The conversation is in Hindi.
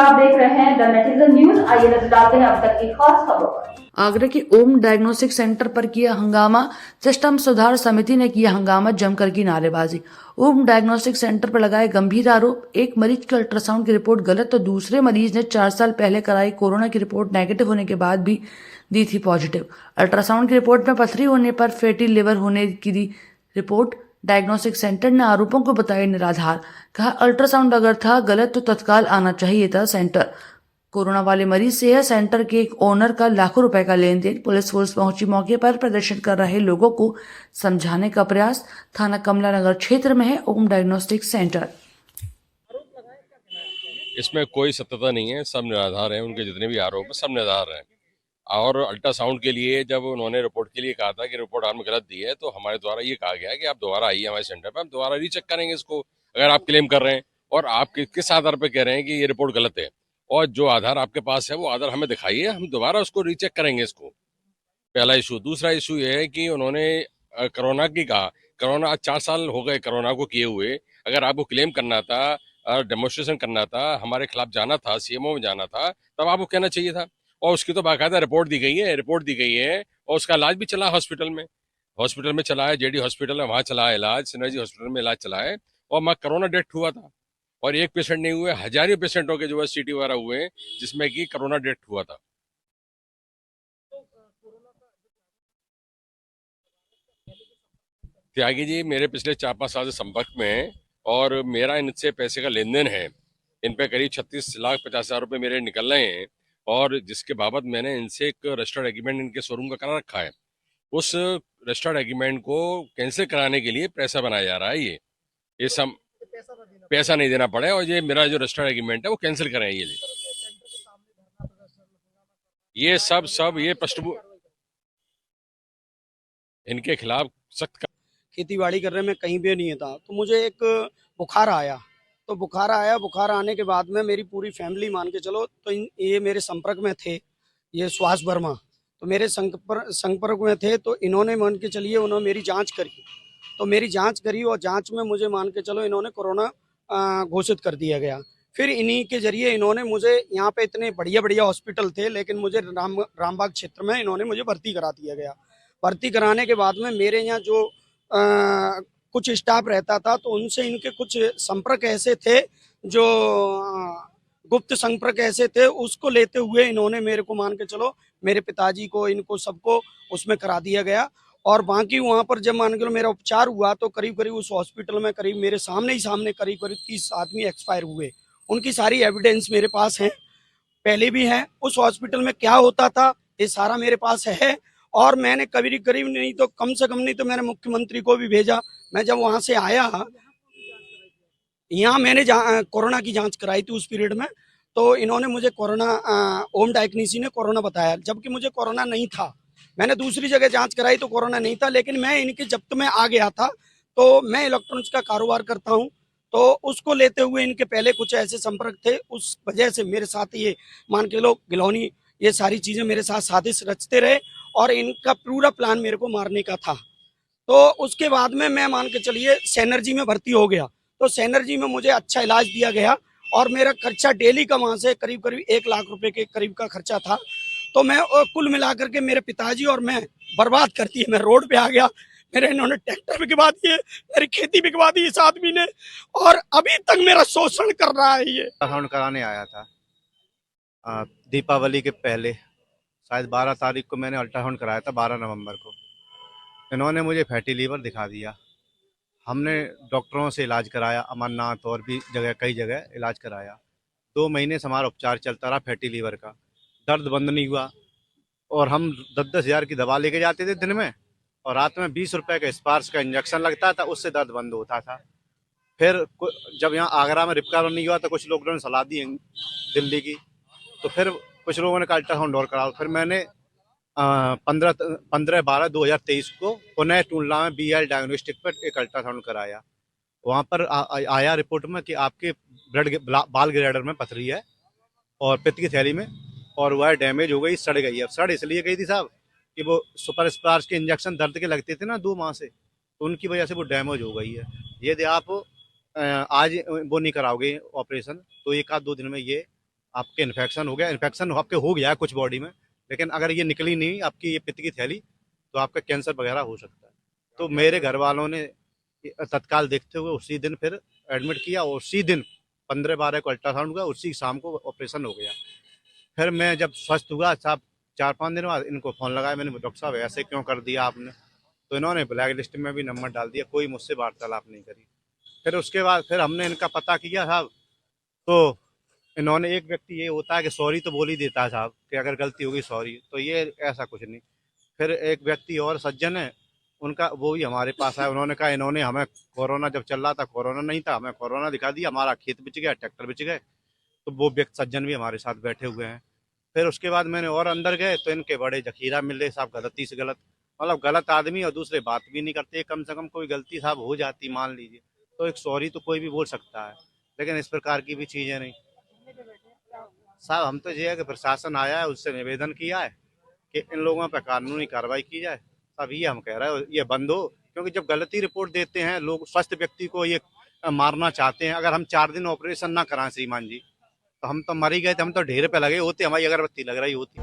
आप देख रहे हैं द नेटिजन न्यूज। आइए नजर डालते हैं अब तक की खास खबरों पर। आगरा के ओम डायग्नोस्टिक सेंटर पर किया हंगामा। सिस्टम सुधार समिति ने किया हंगामा, जमकर की नारेबाजी। ओम डायग्नोस्टिक सेंटर पर लगाए गंभीर आरोप। एक मरीज की अल्ट्रासाउंड की रिपोर्ट गलत तो दूसरे मरीज ने 4 साल पहले कराई कोरोना की रिपोर्ट नेगेटिव होने के बाद भी दी थी पॉजिटिव। अल्ट्रासाउंड की रिपोर्ट में पथरी होने पर फैटी लिवर होने की दी रिपोर्ट। डायग्नोस्टिक सेंटर ने आरोपों को बताया निराधार। कहा अल्ट्रासाउंड अगर था गलत तो तत्काल आना चाहिए था सेंटर। कोरोना वाले मरीज से है सेंटर के एक ओनर का लाखों रुपए का लेन देन। पुलिस फोर्स पहुंची मौके पर। प्रदर्शन कर रहे लोगों को समझाने का प्रयास। थाना कमला नगर क्षेत्र में है ओम डायग्नोस्टिक सेंटर। इसमें कोई सत्यता नहीं है, सब निराधार हैं। उनके जितने भी आरोप हैं सब निराधार हैं। और अल्ट्रासाउंड के लिए जब उन्होंने रिपोर्ट के लिए कहा था कि रिपोर्ट आपने गलत दी है, तो हमारे द्वारा ये कहा गया है कि आप दोबारा आइए हमारे सेंटर पर, हम दोबारा रीचेक करेंगे इसको। अगर आप क्लेम कर रहे हैं और आप किस आधार पर कह रहे हैं कि ये रिपोर्ट गलत है, और जो आधार आपके पास है वो आधार हमें दिखाइए, हम दोबारा उसको रीचेक करेंगे इसको। पहला इशू। दूसरा इशू ये है कि उन्होंने कोरोना की कहा। कोरोना आज 4 साल हो गए कोरोना को किए हुए। अगर आपको क्लेम करना था, डेमोन्स्ट्रेशन करना था, हमारे खिलाफ जाना था, सीएमओ में जाना था, तब आपको कहना चाहिए था। और उसकी तो बाकायदा रिपोर्ट दी गई है, रिपोर्ट दी गई है, और उसका इलाज भी चला हॉस्पिटल में चला है। जेडी हॉस्पिटल है, वहाँ चला है इलाज, सिनर्जी हॉस्पिटल में इलाज चला है। और वहाँ कोरोना डेथ हुआ था, और एक पेशेंट नहीं हुए, हजारों पेशेंटों के जो है सीटी वगैरह हुए जिसमें कि कोरोना डेथ हुआ था। त्यागी जी मेरे पिछले 4-5 साल से संपर्क में हैं, और मेरा इनसे पैसे का लेन देन है। इन पे करीब 36,50,000 रुपए मेरे निकल रहे हैं, और जिसके बाबत मैंने इनसे एक रजिस्टर्ड एग्रीमेंट इनके शोरूम का करा रखा है। उस रजिस्टर्ड एग्रीमेंट को कैंसिल कराने के लिए पैसा बनाया जा रहा है। ये सब पैसा नहीं देना पड़े, और ये मेरा जो रजिस्टर्ड एग्रीमेंट है वो कैंसिल करें। ये सब ये पृष्ठभूमि इनके खिलाफ सख्त। खेती बाड़ी कर रहे मैं कहीं भी नहीं था, तो मुझे एक बुखार आया। तो बुखार आने के बाद में मेरी पूरी फैमिली मान के चलो, तो ये मेरे संपर्क में थे, ये सुहास वर्मा, तो मेरे संपर्क में थे। तो इन्होंने मान के चलिए उन्होंने मेरी जांच करी, तो मेरी जांच करी, और जांच में मुझे मान के चलो इन्होंने कोरोना घोषित कर दिया गया। फिर इन्हीं के जरिए इन्होंने मुझे यहाँ पे इतने बढ़िया बढ़िया हॉस्पिटल थे, लेकिन मुझे रामबाग क्षेत्र में इन्होंने मुझे भर्ती करा दिया गया। भर्ती कराने के बाद में मेरे यहाँ जो कुछ स्टाफ रहता था, तो उनसे इनके कुछ संपर्क ऐसे थे, जो गुप्त संपर्क ऐसे थे, उसको लेते हुए इन्होंने मेरे को मान के चलो, मेरे पिताजी को, इनको सबको उसमें करा दिया गया। और बाकी वहाँ पर जब मान के चलो मेरा उपचार हुआ, तो करीब करीब उस हॉस्पिटल में करीब मेरे सामने करीब करीब 30 आदमी एक्सपायर हुए। उनकी सारी एविडेंस मेरे पास है, पहले भी है। उस हॉस्पिटल में क्या होता था ये सारा मेरे पास है। और मैंने करीब नहीं तो कम से कम नहीं तो मैंने मुख्यमंत्री को भी भेजा। मैं जब वहां से आया, यहाँ मैंने कोरोना की जांच कराई थी उस पीरियड में, तो इन्होंने मुझे कोरोना, ओम डायग्नोस्टिक ने कोरोना बताया, जबकि मुझे कोरोना नहीं था। मैंने दूसरी जगह जांच कराई तो कोरोना नहीं था, लेकिन मैं इनके जब्त में आ गया था। तो मैं इलेक्ट्रॉनिक्स का कारोबार करता हूँ, तो उसको लेते हुए इनके पहले कुछ ऐसे संपर्क थे, उस वजह से मेरे साथ ये मान के लो गिलौनी, ये सारी चीजें मेरे साथ साजिश रचते रहे, और इनका पूरा प्लान मेरे को मारने का था। तो उसके बाद में मैं मान के चलिए सैनर्जी में भर्ती हो गया। तो सैनर्जी में मुझे अच्छा इलाज दिया गया, और मेरा खर्चा डेली का वहां से करीब करीब 1 लाख रुपए के करीब का खर्चा था। तो मैं कुल मिलाकर के मेरे पिताजी और मैं बर्बाद कर दिए। मैं रोड पे आ गया, मेरे इन्होंने ट्रैक्टर बिकवा दिए, मेरी खेती बिकवा दी इस आदमी ने, और अभी तक मेरा शोषण कर रहा है ये। अल्ट्रासाउंड कराने आया था दीपावली के पहले, शायद 12 तारीख को मैंने अल्ट्रासाउंड कराया था, 12 नवंबर को। इन्होंने मुझे फैटी लीवर दिखा दिया। हमने डॉक्टरों से इलाज कराया, अमरनाथ और भी जगह, कई जगह इलाज कराया। 2 महीने से हमारा उपचार चलता रहा फैटी लीवर का, दर्द बंद नहीं हुआ। और हम 10-10 हज़ार की दवा लेके जाते थे दिन में, और रात में 20 रुपए का स्पार्स का इंजेक्शन लगता था, उससे दर्द बंद होता था। फिर जब यहाँ आगरा में रिकवर नहीं हुआ, तो कुछ लोगों ने सलाह दी दिल्ली की, तो फिर कुछ लोगों ने अल्ट्रासाउंड और कराओ। फिर मैंने 15/12/2023 को पुनः टूलना में BL डायग्नोस्टिक पर एक अल्ट्रासाउंड कराया। वहाँ पर आया रिपोर्ट में कि आपके बाल ग्लैंडर में पथरी है, और पित्त की थैली में, और वह डैमेज हो गई, सड़ गई। अब सड़ इसलिए गई थी साहब कि वो सुपर स्पार्स के इंजेक्शन दर्द के लगते थे ना 2 माह से, तो उनकी वजह से वो डैमेज हो गई है। यदि आप आज वो नहीं कराओगे ऑपरेशन, तो 1 आध 2 दिन में ये आपके इन्फेक्शन हो गया, इन्फेक्शन आपके हो गया है कुछ बॉडी में, लेकिन अगर ये निकली नहीं आपकी ये पित्त की थैली तो आपका कैंसर वगैरह हो सकता है। तो मेरे घर वालों ने तत्काल देखते हुए उसी दिन फिर एडमिट किया और उसी दिन 15-12 को अल्ट्रासाउंड हुआ, उसी शाम को ऑपरेशन हो गया। फिर मैं जब स्वस्थ हुआ साहब 4-5 दिन बाद इनको फ़ोन लगाया मैंने, डॉक्टर साहब ऐसे क्यों कर दिया आपने? तो इन्होंने ब्लैक लिस्ट में भी नंबर डाल दिया, कोई मुझसे वार्तालाप नहीं करी। फिर उसके बाद फिर हमने इनका पता किया साहब, तो इन्होंने, एक व्यक्ति ये होता है कि सॉरी तो बोल ही देता है साहब कि अगर गलती होगी सॉरी, तो ये ऐसा कुछ नहीं। फिर एक व्यक्ति और सज्जन है, उनका वो भी हमारे पास आया, उन्होंने कहा इन्होंने हमें कोरोना जब चल रहा था, कोरोना नहीं था, हमें कोरोना दिखा दिया, हमारा खेत बिच गया, ट्रैक्टर बिच गए। तो वो व्यक्ति सज्जन भी हमारे साथ बैठे हुए हैं। फिर उसके बाद मैंने और अंदर गए तो इनके बड़े जखीरा मिल रहे साहब, गलती से गलत, मतलब गलत आदमी और दूसरे बात भी नहीं करते, कम से कम कोई गलती साहब हो जाती मान लीजिए तो एक सॉरी तो कोई भी बोल सकता है, लेकिन इस प्रकार की भी चीज़ें नहीं। साहब हम तो ये है कि प्रशासन आया है, उससे निवेदन किया है कि इन लोगों पर कानूनी कार्रवाई की जाए। सब ये हम कह रहे हैं ये बंद हो, क्योंकि जब गलती रिपोर्ट देते हैं लोग, स्वस्थ व्यक्ति को ये मारना चाहते हैं। अगर हम 4 दिन ऑपरेशन ना कराएं श्रीमान जी तो हम तो मर ही गए थे, हम तो ढेर पे लगे होते, हमारी अगरबत्ती लग रही होती।